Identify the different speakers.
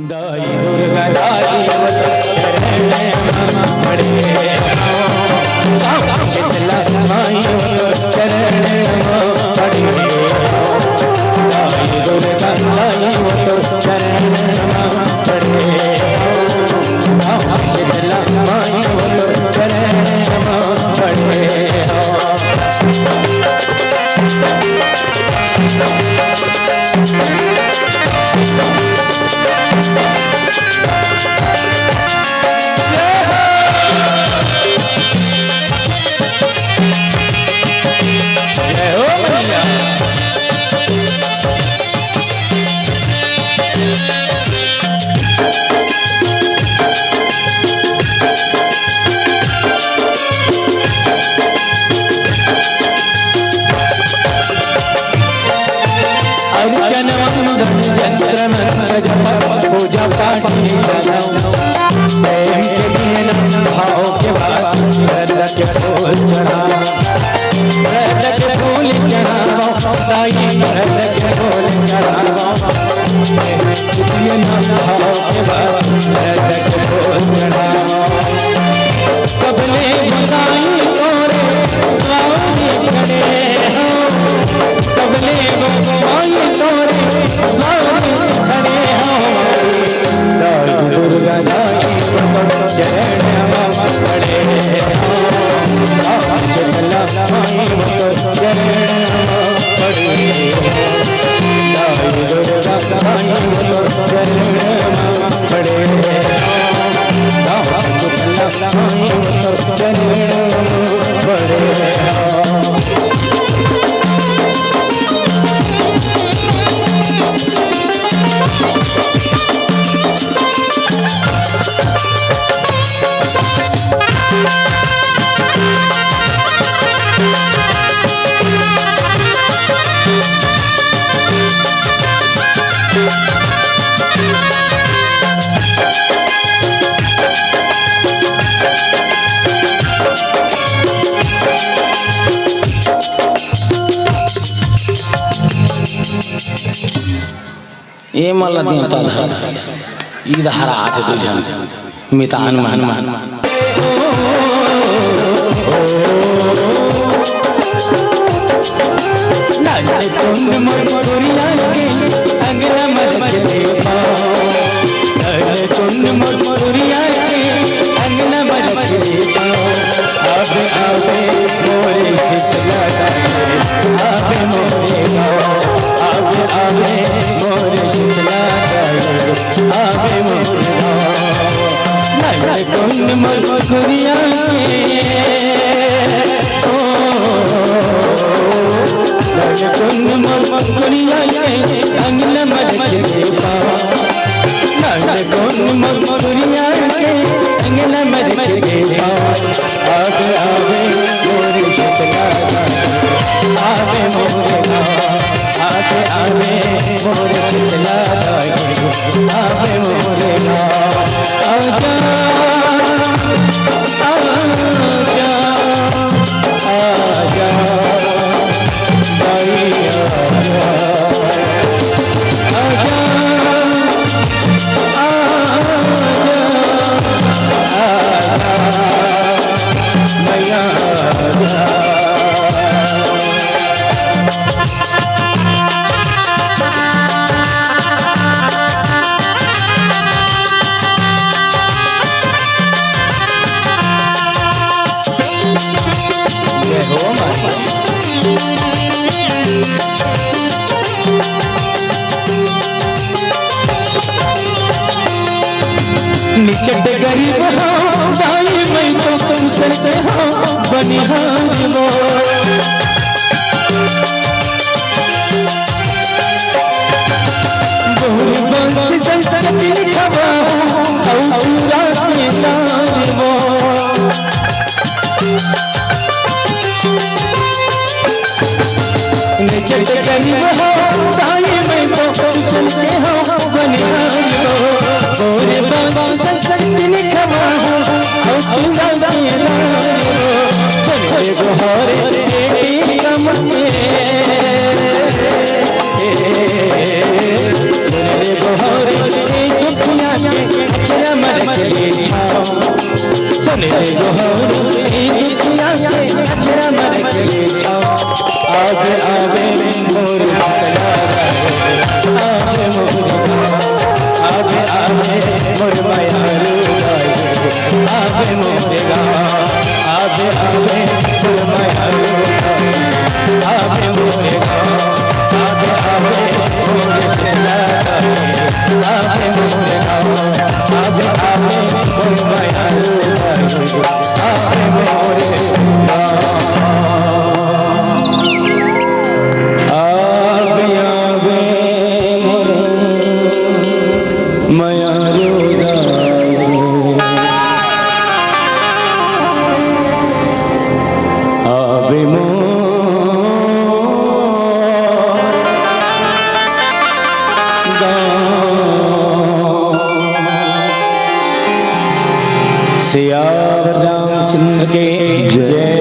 Speaker 1: दाई दुर्गा दाई चरण पड़े शीतला माई चरण पड़े दाई दुर्गा दाई चरण पड़े शीतला माई चरण पड़े पूजा पाठ प्रेम के लिए भाव के बाद व्रत के फूल चढ़ाओ व्रत के फूल चढ़ाओ दाई व्रत के फूल चढ़ाओ भाव के बाद व्रत के फूल चढ़ाओ कबले दाई तोरे लावनी खड़े हो कबले दाई तोरे लावनी खड़े हो दाई दुर्गा दाई चरण पड़े शीतला माई चरण पड़े दाई दुर्गा दाई चरण पड़े शीतला माई चरण पड़े ये मला देवता धर ईद हरा आज तुझन मितान मान मान नाचे कुंड मरमुरिया के अंगना मलक देवा नाचे कुंड मरमुरिया के अंगना मलक देवा आवे आवे मोरे शीतला आवे मोरे आवे आवे मोरे शीतला आवे मोरे नाचे कुंड मरमुरिया के कुंड मरमुरिया के अंगना मलक देवा नाचे कुंड मरमुरिया के अंगना मलक देवा आवे आवे मोरे शीतला आवे मोरे आवे आवे मोरे शीतला आवे मोरे आजा आजा निचट गरीब हो दाई मैं तो तुमसे हो बनिहार वो बोल बंस संतति खवा औरा के तार वो निचट गरीब हो दाई मैं तो तुमसे हो बनिहार वो बोल बंस संतति खवा औरा के तार वो चले गोहरे कमके मेरे गोहर दुनिया के अजरा मन के छाओ आवे आवे मोर बकला आवे मोर आवे आवे मोर मायारू आवे मोर आवे आवे मोर मायारू आवे मोर आवे आवे मोर शेला आवे मोर आवे आवे मोर मायारू आवे मोर सियावर रामचंद्र के जय।